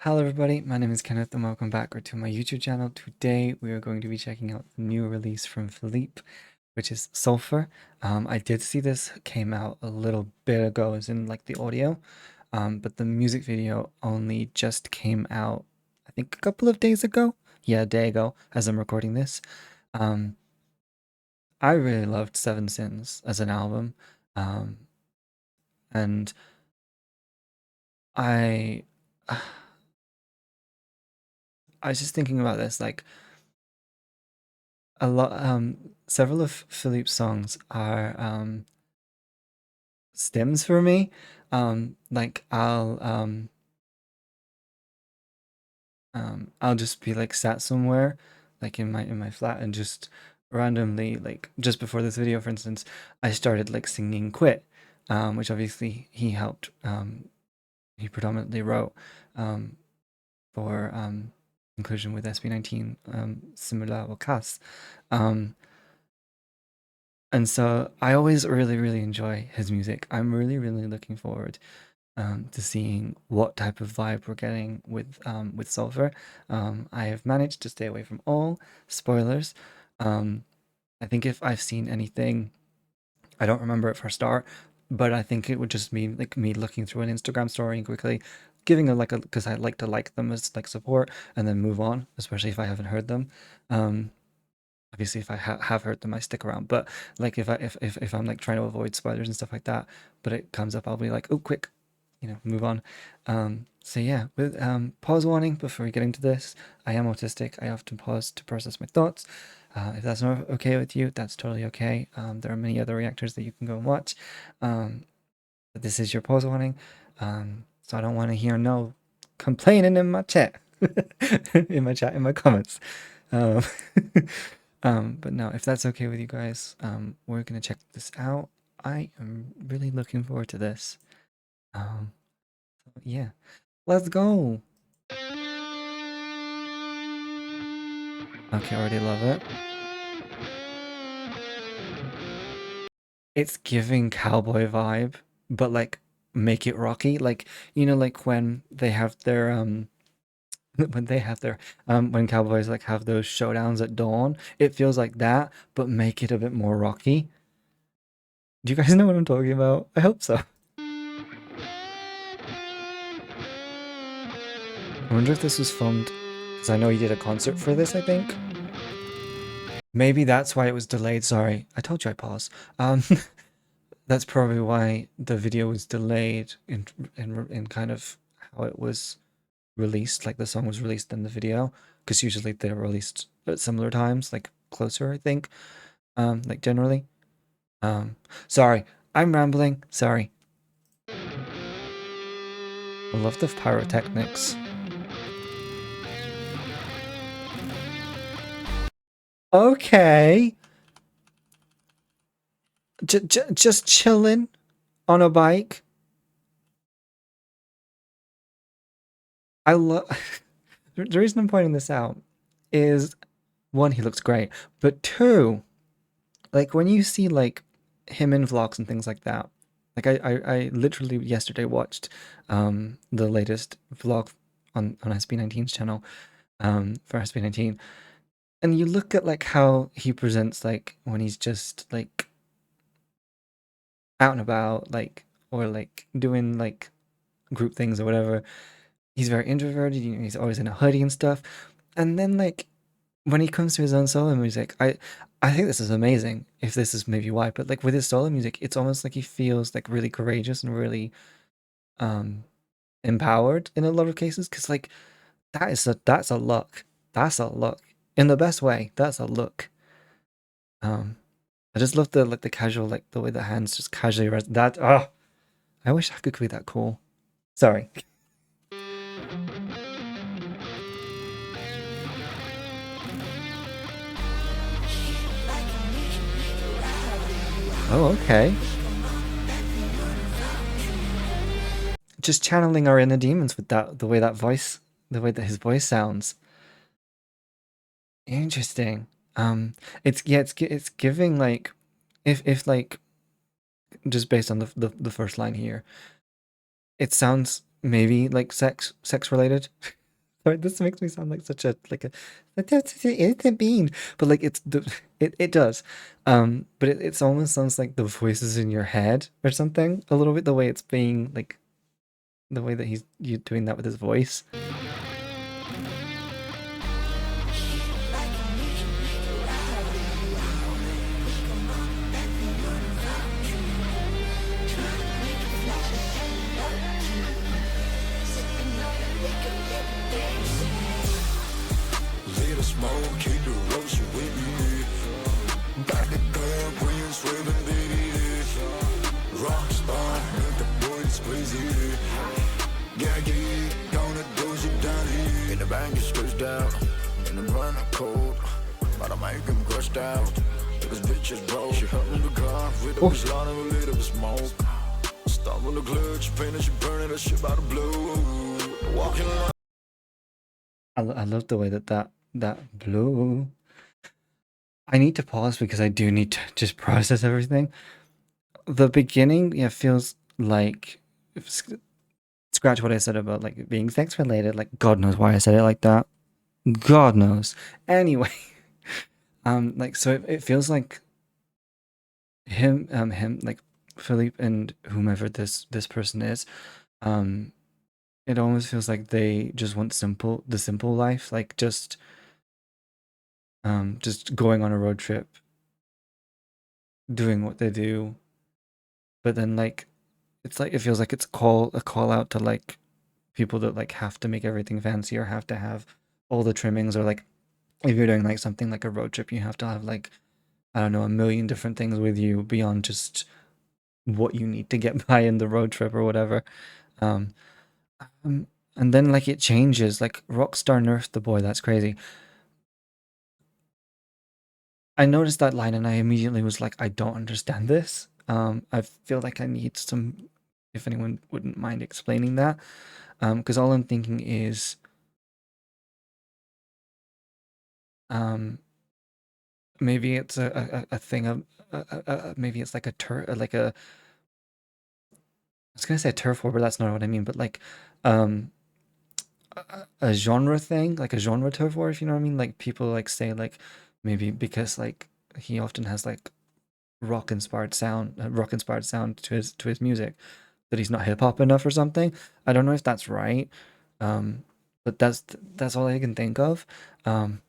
Hello everybody, my name is Kenneth and welcome back to my YouTube channel. Today we are going to be checking out the new release from Felip, which is Sulphur. I did see this came out a little bit ago, as in like the audio, but the music video only just came out, I think a couple of days ago. Yeah, a day ago as I'm recording this. Um, I really loved Seven Sins as an album, um, and I, I was just thinking about this, like, a lot several of Philip's songs are stems for me. Like I'll just be like sat somewhere like in my flat and just randomly, like just before this video for instance, I started like singing Quit, which obviously he helped, he predominantly wrote um for inclusion with SB19, Simula au Cas. um And so I always really, really enjoy his music. I'm really, really looking forward to seeing what type of vibe we're getting with Sulphur. I have managed to stay away from all spoilers. Um, I think if I've seen anything, I don't remember it for a start, but I think it would just be like me looking through an Instagram story and quickly giving a because I like to like them as like support and then move on, especially if I haven't heard them. Um, Obviously, if I have heard them, I stick around. But like if I'm like trying to avoid spoilers and stuff like that, but it comes up, I'll be like, oh, quick, move on. So yeah, with pause warning before we get into this. I am autistic. I often pause to process my thoughts. If that's not okay with you, that's totally okay. There are many other reactors that you can go and watch. But this is your pause warning. So I don't want to hear no complaining in my chat, in my comments. Um, but no, if that's okay with you guys, we're gonna check this out. I am really looking forward to this. Yeah, let's go. Okay, already love it. It's giving cowboy vibe, but like make it rocky. Like, like when they have their when they have their when cowboys like have those showdowns at dawn, it feels like that, but make it a bit more rocky. Do you guys know what I'm talking about? I hope so. I wonder if this was filmed, because I know he did a concert for this, I think. Maybe that's why it was delayed. Sorry, I told you I paused. That's probably why the video was delayed in kind of how it was released. Like the song was released in the video, because usually they're released at similar times, like closer, I think. Like generally. Um, Sorry, I'm rambling. Sorry. I love the pyrotechnics. Okay. Just chilling on a bike. I love the reason I'm pointing this out is one, he looks great, but two, like when you see like him in vlogs and things like that, like I literally yesterday watched the latest vlog on SB19's channel, for SB19, and you look at like how he presents like when he's just like out and about, like, or like doing like group things or whatever. He's very introverted, he's always in a hoodie and stuff. And then like when he comes to his own solo music, I think this is amazing. If this is maybe why, but like with his solo music, it's almost like he feels like really courageous and really um empowered in a lot of cases. Because like that's a look. That's a look. In the best way. That's a look. Um I just love the like the casual, like the way the hands just casually rest. That I wish I could be that cool. Sorry. Oh, okay. Just channeling our inner demons with that, the way that voice, the way that his voice sounds. Interesting. It's yeah, it's giving like, if like just based on the first line here, it sounds maybe like sex related. Sorry, this makes me sound like such a like a that's it's a bean, but like it does, but it almost sounds like the voices in your head or something a little bit the way it's being like the way that he's you doing that with his voice. Little smoke, keep the roast with me. Got the girl, green, swimming, baby. Rock star, make the boys crazy. Gaggy, gonna do you down here. In the bank, it's stressed out. In the run, I'm cold. But I make him crushed out. This bitch is broke. She hurt in the car, with a Oh, bitch line of a little bit smoke. Stop on the clutch, painting, she burning that shit by the blue. Walking like I love the way that that blue. I need to pause because I do need to just process everything. The beginning, yeah, feels like scratch what I said about like it being sex related. Like God knows why I said it like that. God knows. Anyway, like so it feels like him like Philippe and whomever this person is. Um, it almost feels like they just want the simple life, like just going on a road trip, doing what they do, but then like it's like it feels like it's a call out to like people that like have to make everything fancy or have to have all the trimmings or like if you're doing like something like a road trip, you have to have like I don't know a million different things with you beyond just what you need to get by in the road trip or whatever. Um, um and then like it changes like Rockstar nerfed the boy. That's crazy. I noticed that line and I immediately was like, I don't understand this. I feel like I need some, if anyone wouldn't mind explaining that. Because all I'm thinking is, um, maybe it's a thing of, maybe it's like like a, I was gonna say a turf war, but that's not what I mean. But like, um, a genre thing, like a genre turf war, if you know what I mean. Like people like say like maybe because like he often has like rock inspired sound to his music that he's not hip hop enough or something. I don't know if that's right, um, but that's all I can think of. Um,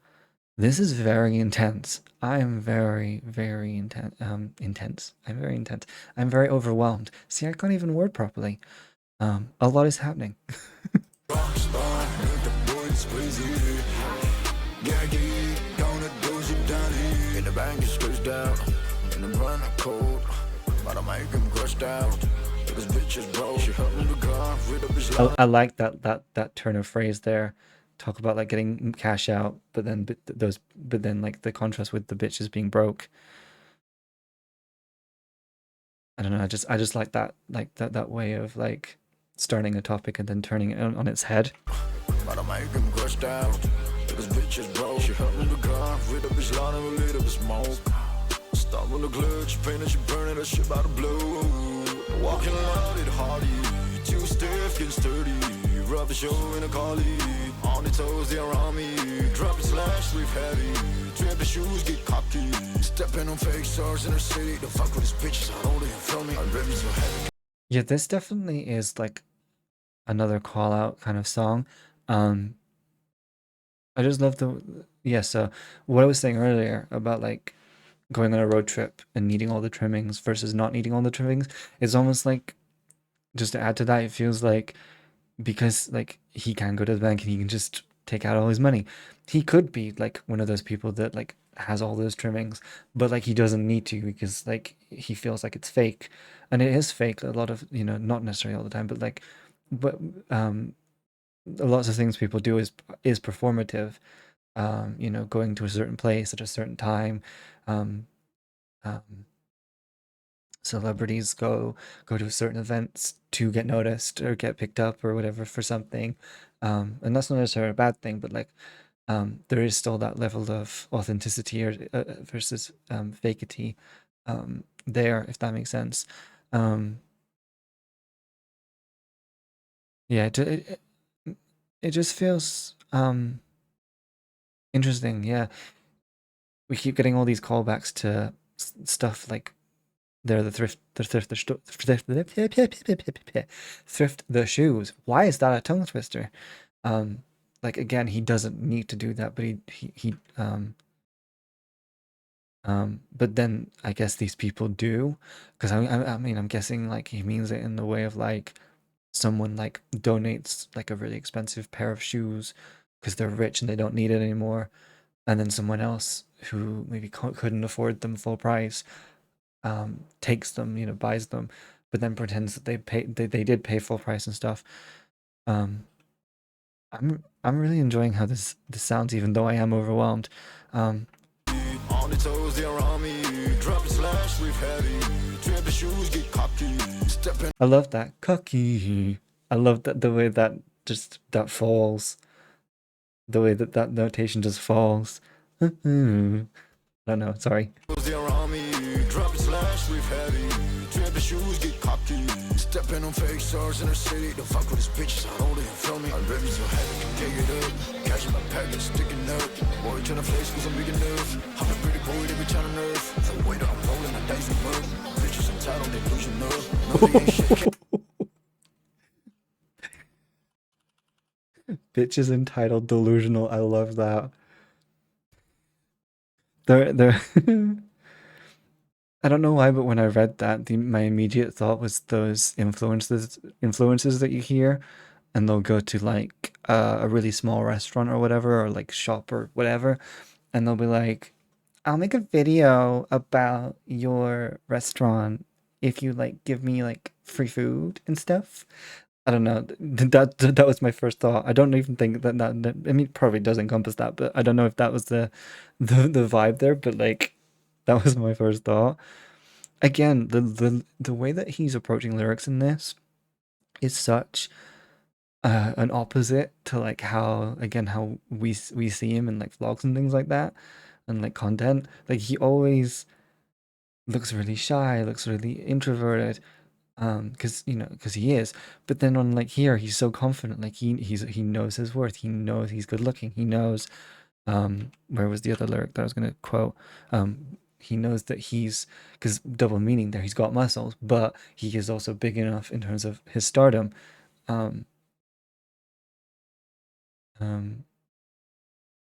this is very intense. I am very intense. I'm very intense. I'm very overwhelmed. See, I can't even word properly. A lot is happening. rock star, make the boys crazy. Gaggy, gonna do you down here. In the bank, it's stressed out. In the run, I'm cold. But I make him crushed out. This bitch is broke. She hurt in the car, with a bitch line. I like that turn of phrase there. Talk about like getting cash out, but then like the contrast with the bitches being broke. I don't know. I just like that way of like starting a topic and then turning it on its head. But I make him crushed out. This bitch is broke. She hurt in the car, with a bitch line of a little bit smoke. Stop on the clutch, painting, she burning that shit by the blue. Walking loud it hardy, too stiff, getting sturdy. Rub the show in a collie, on the toes they around me. Drop it slash, sleep heavy, trip the shoes, get cocky. Stepping on fake stars in her city, the fuck with this bitch, I don't even feel me. I'm baby so heavy. Yeah, this definitely is like another call out kind of song. Um, I just love the yeah. So what I was saying earlier about like going on a road trip and needing all the trimmings versus not needing all the trimmings, it's almost like just to add to that, it feels like because like he can go to the bank and he can just take out all his money. He could be like one of those people that like has all those trimmings, but like he doesn't need to because like he feels like it's fake. And it is fake a lot of, not necessarily all the time, but like but lots of things people do is performative. Going to a certain place at a certain time. Um, um, Celebrities go to certain events to get noticed or get picked up or whatever for something, and that's not necessarily a bad thing, but like there is still that level of authenticity or versus fakeity there, if that makes sense. um, Yeah, it just feels interesting. Yeah, we keep getting all these callbacks to stuff like they're thrift the shoes. Why is that a tongue twister? Um, like again, he doesn't need to do that, but but then I guess these people do, because I mean I'm guessing like he means it in the way of like someone like donates like a really expensive pair of shoes because they're rich and they don't need it anymore, and then someone else who maybe couldn't afford them full price takes them, buys them, but then pretends that they did pay full price and stuff. Um, I'm really enjoying how this sounds, even though I am overwhelmed. Um, On the toes, they're on me. Drop and slash with heavy. Trip the shoes, get cocky. Stepping. I love that cocky. I love that the way that just that falls, the way that that notation just falls. I don't know. Sorry. They're on me. Drop and slash with heavy. Trip the shoes, get cocky. Stepping on fake stars in the city. Don't fuck with these bitches. I hold it, feel me. I'm baby so heavy, can dig it up. Catching my package, sticking up. Boy, trying to flex cause I'm big enough. I'm a pretty boy, they be trying to nerf. The way that I'm rolling, the dice and mud. Bitches entitled, they losing up. No, they ain't shit. Bitches entitled delusional. I love that. They're I don't know why, but when I read that, my immediate thought was those influences that you hear, and they'll go to like a really small restaurant or whatever, or like shop or whatever, and they'll be like, "I'll make a video about your restaurant if you like give me like free food and stuff." I don't know. That was my first thought. I don't even think that I mean, it probably does encompass that, but I don't know if that was the vibe there. But like, that was my first thought. Again, the way that he's approaching lyrics in this is such an opposite to like how we see him in like vlogs and things like that, and like content. Like he always looks really shy, looks really introverted, because because he is. But then on like here, he's so confident. Like he knows his worth. He knows he's good looking. He knows where was the other lyric that I was gonna quote? He knows that he's, because double meaning there, he's got muscles, but he is also big enough in terms of his stardom. Um, um,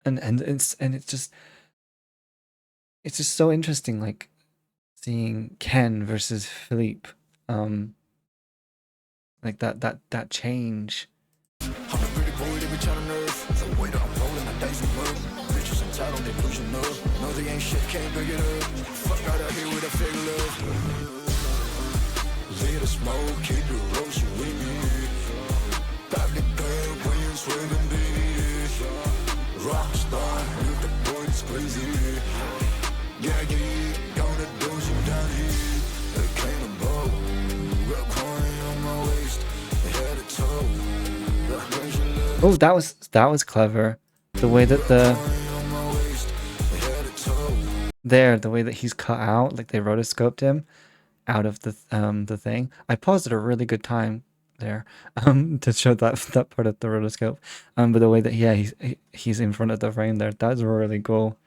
and it's just so interesting, like seeing Ken versus Philippe, um, like that change. I'm a pretty boy, they be trying to nerf. The way that I'm rolling, the dice and mud. Bitches entitled, they pushing up. No, they ain't shit, can't bring it up. Fuck out of here with a fake love. Leave the smoke, keep it roasting with me. Pop the girl when you swerving, baby. Rockstar, with the boy that's crazy. Yeah, gonna do some down here. They cannonball. Got coin on my waist, head to toe. Oh, that was clever. The way that the way that he's cut out, like they rotoscoped him out of the thing. I paused at a really good time there to show that part of the rotoscope. But the way that yeah, he's in front of the frame there, that's really cool.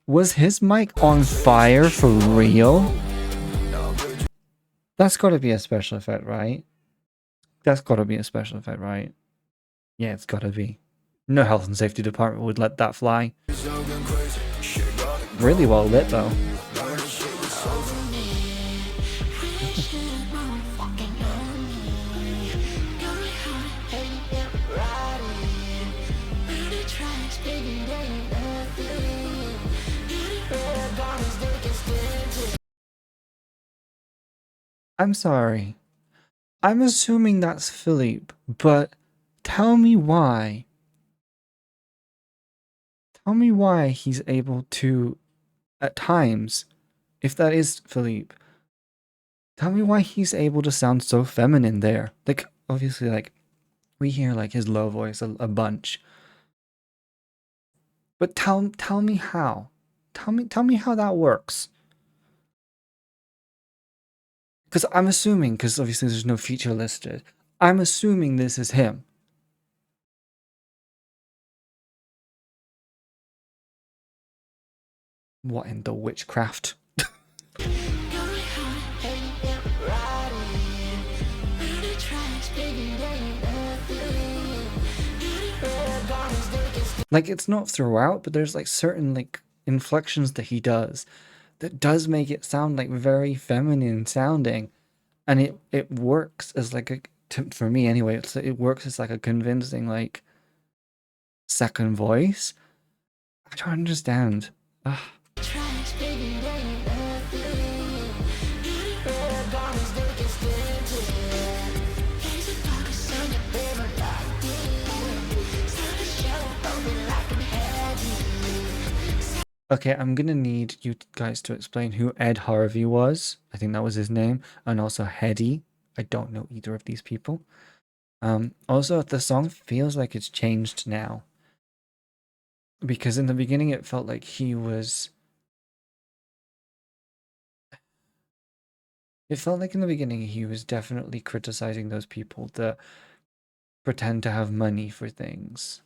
Was his mic on fire for real? That's got to be a special effect, right? That's got to be a special effect, right? Yeah, it's got to be. No health and safety department would let that fly. Really well lit, though. I'm sorry. I'm assuming that's Philippe, but tell me why. Tell me why he's able to, at times, if that is Philippe, tell me why he's able to sound so feminine there. Like, obviously, like, we hear, like, his low voice a bunch. But tell me how. Tell me how that works. Because I'm assuming, because obviously there's no feature listed, I'm assuming this is him. What in the witchcraft? Like, it's not throughout, but there's like certain like inflections that he does that does make it sound like very feminine sounding, and it works as like a for me anyway. It works as like a convincing like second voice. I don't understand. Ugh. Okay, I'm gonna need you guys to explain who Ed Harvey was. I think that was his name, and also Hetty. I don't know either of these people. Also, the song feels like it's changed now, because in the beginning it felt like he was. It felt like in the beginning he was definitely criticizing those people that pretend to have money for things.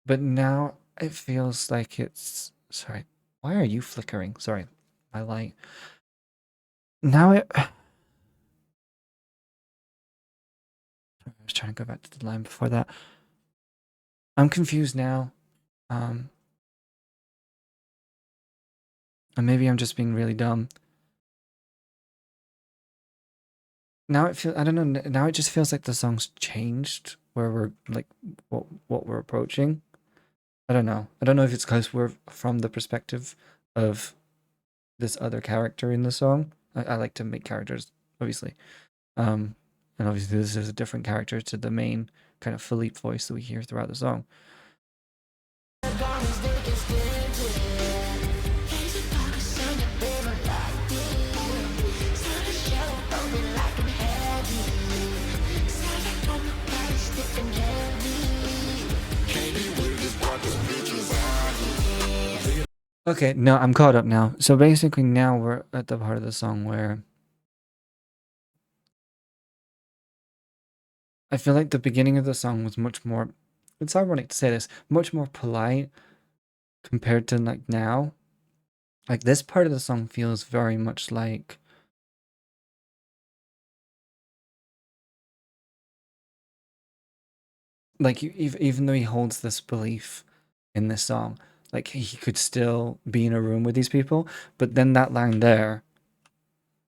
But now it feels like it's. Sorry, why are you flickering? Sorry, my light. Now it. I was trying to go back to the line before that. I'm confused now. And maybe I'm just being really dumb. Now it feels. I don't know. Now it just feels like the song's changed. Where we're like, what we're approaching. I don't know. I don't know if it's because we're from the perspective of this other character in the song. I like to make characters, obviously. And obviously this is a different character to the main kind of Felip voice that we hear throughout the song. Okay, no, I'm caught up now. So basically now we're at the part of the song where I feel like the beginning of the song was much more, it's ironic to say this, much more polite compared to like now. Like this part of the song feels very much like even though he holds this belief in this song, like he could still be in a room with these people, but then that line there,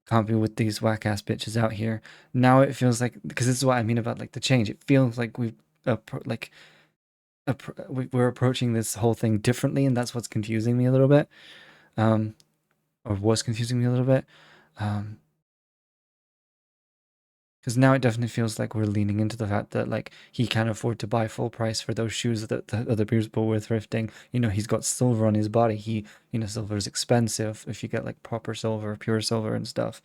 can't be with these whack ass bitches out here. Now it feels like, because this is what I mean about like the change. It feels like we're approaching this whole thing differently, and that's what's confusing me a little bit, or was confusing me a little bit, because now it definitely feels like we're leaning into the fact that like he can't afford to buy full price for those shoes that the other people were thrifting. You know, he's got silver on his body. Silver is expensive if you get like proper silver, pure silver and stuff.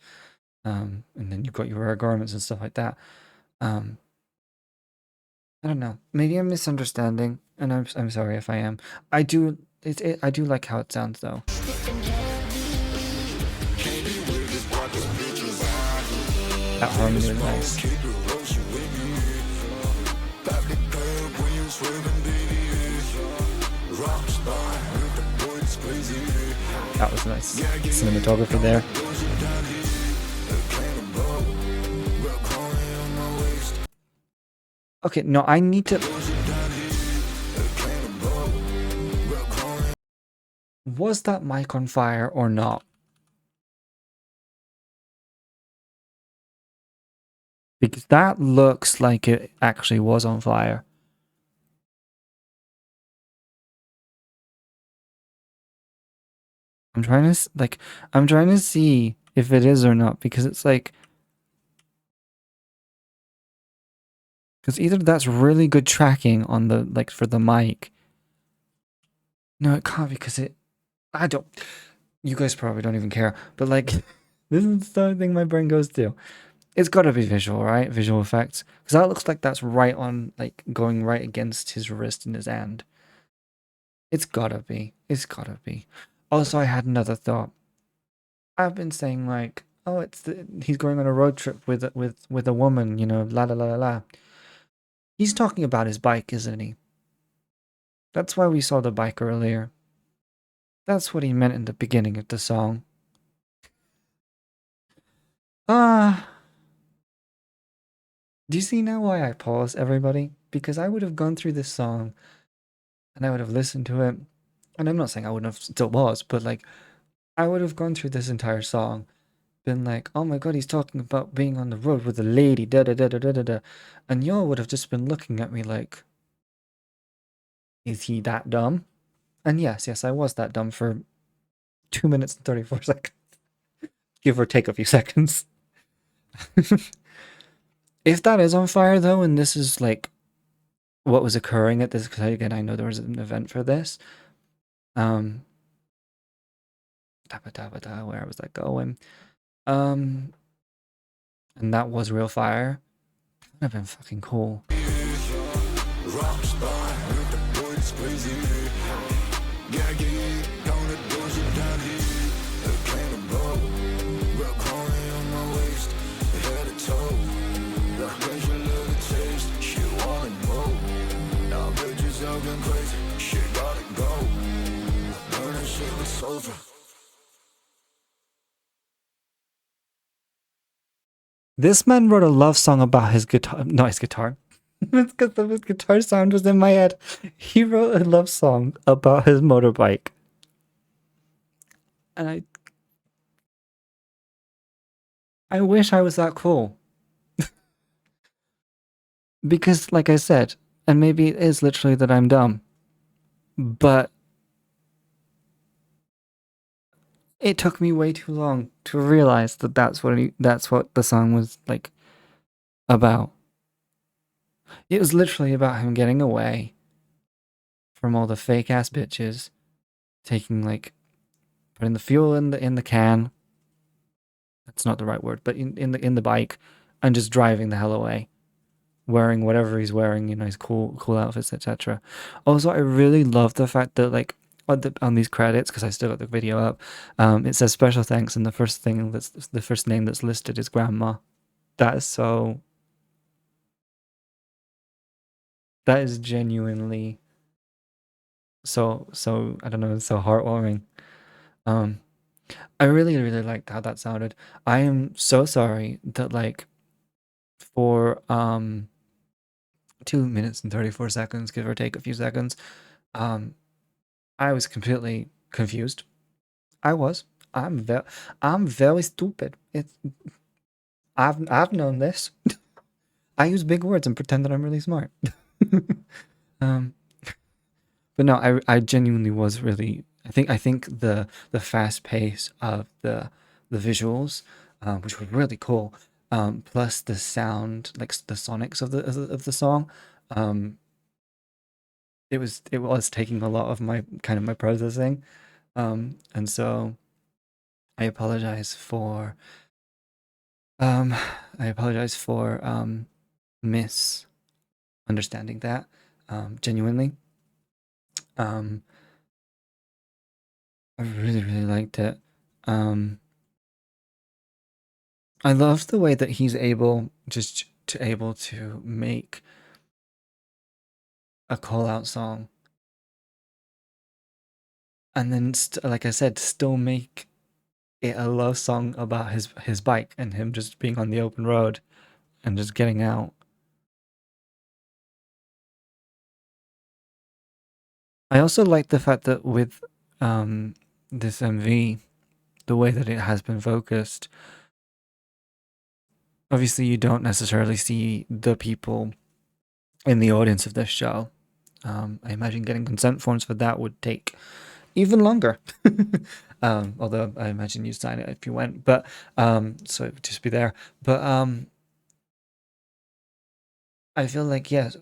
And then you've got your rare garments and stuff like that. I don't know. Maybe I'm misunderstanding, and I'm sorry if I am. I do I do like how it sounds though. That harmony is nice. That was nice cinematography there. Okay, no, I need to. Was that mic on fire or not? Because that looks like it actually was on fire. I'm trying to see if it is or not, because it's like, because either that's really good tracking on the like for the mic. No, it can't, because I don't. You guys probably don't even care, but like, this is the thing my brain goes to. It's got to be visual, right? Visual effects, because that looks like that's right on, like going right against his wrist and his hand. It's gotta be. It's gotta be. Also, I had another thought. I've been saying like, oh, he's going on a road trip with a woman, you know, la la la la la. He's talking about his bike, isn't he? That's why we saw the bike earlier. That's what he meant in the beginning of the song. Ah, do you see now why I pause, everybody? Because I would have gone through this song and I would have listened to it, and I'm not saying I wouldn't have still was, but like I would have gone through this entire song, been like, oh my god, he's talking about being on the road with a lady, da da da da da da da, and y'all would have just been looking at me like, is he that dumb? And yes, I was that dumb for 2 minutes and 34 seconds, give or take a few seconds. If that is on fire though, and this is like what was occurring at this, because again, I know there was an event for this. Um, where was that going? Um, and that was real fire. That'd have been fucking cool. This man wrote a love song about his guitar, not his guitar. It's because his guitar sound was in my head. He wrote a love song about his motorbike. And I wish I was that cool. Because, like I said, and maybe it is literally that I'm dumb, but it took me way too long to realize that that's what the song was like about. It was literally about him getting away from all the fake ass bitches, taking like putting the fuel in the can. That's not the right word, but in the bike, and just driving the hell away, wearing whatever he's wearing, you know, his cool outfits, etc. Also, I really love the fact that like on these credits, because I still got the video up, it says special thanks, and the first name that's listed is Grandma. That is genuinely so I don't know, it's so heartwarming. I really liked how that sounded. I am so sorry that like for 2 minutes and 34 seconds, give or take a few seconds, I was completely confused. I was. I'm very stupid. I've known this. I use big words and pretend that I'm really smart. um, but no, I genuinely was really. I think the fast pace of the visuals, which were really cool, plus the sound, like the sonics of the song, um, it was taking a lot of my processing, and so I apologize for um, misunderstanding that, genuinely. I really liked it. I love the way that he's able to make a call out song, and then like I said, still make it a love song about his bike and him just being on the open road and just getting out. I also like the fact that with this MV, the way that it has been focused, obviously you don't necessarily see the people in the audience of this show. I imagine getting consent forms for that would take even longer. Although I imagine you'd sign it if you went, but so it would just be there. But I feel like yes,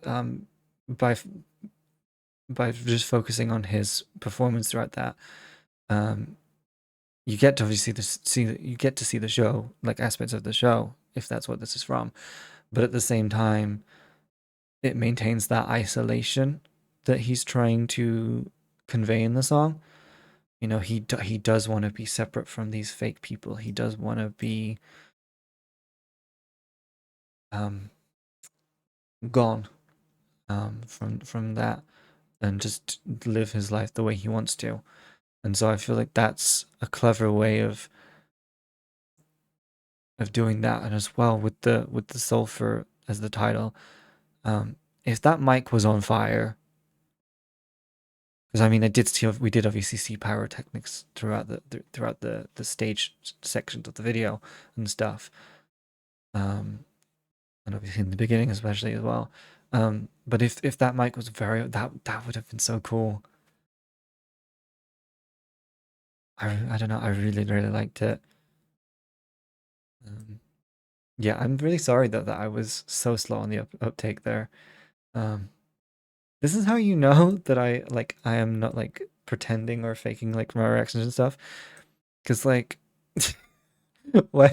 by just focusing on his performance throughout that, you get to obviously see the show, like aspects of the show if that's what this is from. But at the same time, it maintains that isolation that he's trying to convey in the song. You know, he does want to be separate from these fake people. He does want to be um, gone from that and just live his life the way he wants to. And so I feel like that's a clever way of doing that, and as well with the sulfur as the title. If that mic was on fire, because I mean, we did obviously see pyrotechnics throughout the stage sections of the video and stuff, and obviously in the beginning especially as well. But if that mic was that would have been so cool. I don't know. I really liked it. Um, yeah, I'm really sorry that I was so slow on the uptake there. Um, this is how you know that I am not like pretending or faking like my reactions and stuff. Cause like, why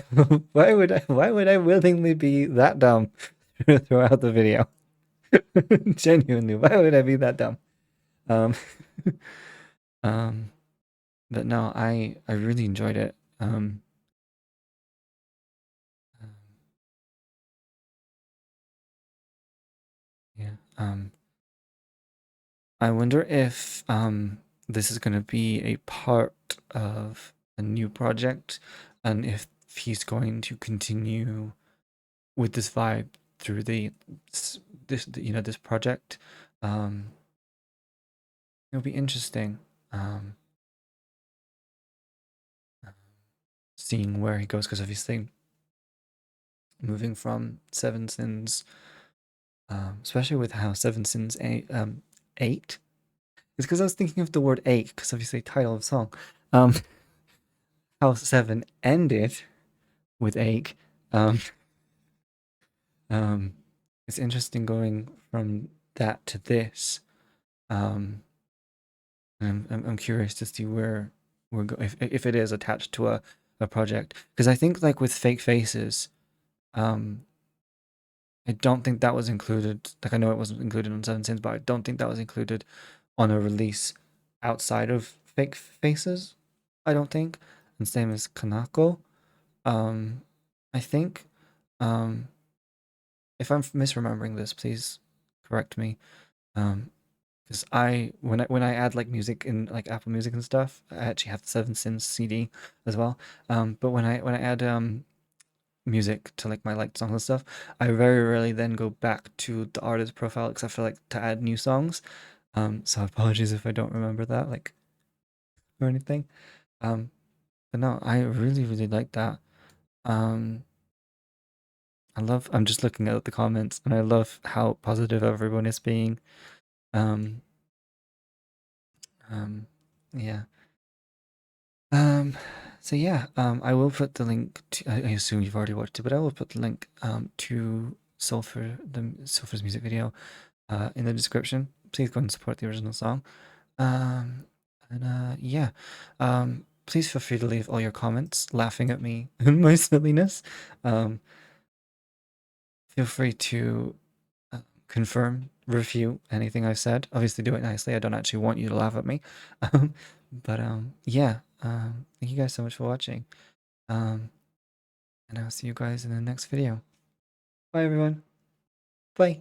why would I willingly be that dumb throughout the video? Genuinely, why would I be that dumb? Um, um, but no, I really enjoyed it. Um, yeah. I wonder if this is going to be a part of a new project, and if he's going to continue with this vibe through this project. Um, it'll be interesting um, seeing where he goes, because obviously moving from Seven Sins, especially with how Seven Sins eight. It's because I was thinking of the word eight, because obviously title of song. Um, how seven ended with ache. Um, um, it's interesting going from that to this. Um, I'm curious to see where if it is attached to a project, because I think like with fake faces, um, I don't think that was included. Like I know it wasn't included on Seven Sins, but I don't think that was included on a release outside of fake faces. I don't think. And same as Kanako. Um, I think. Um, if I'm misremembering this, please correct me. Because when I add like music in like Apple Music and stuff, I actually have the Seven Sins CD as well. But when I add music to like my liked songs and stuff, I very rarely then go back to the artist profile except for like to add new songs. So apologies if I don't remember that like or anything. Um, but no, I really like that. Um, I'm just looking at the comments and I love how positive everyone is being. Um, yeah. Um, so yeah, I will put the link to, I assume you've already watched it, but I will put the link to Sulphur's music video in the description. Please go and support the original song. Yeah. Please feel free to leave all your comments laughing at me and my silliness. Um, feel free to confirm, refute anything I've said. Obviously, do it nicely. I don't actually want you to laugh at me. But yeah. Thank you guys so much for watching. Um, and I'll see you guys in the next video. Bye, everyone. Bye.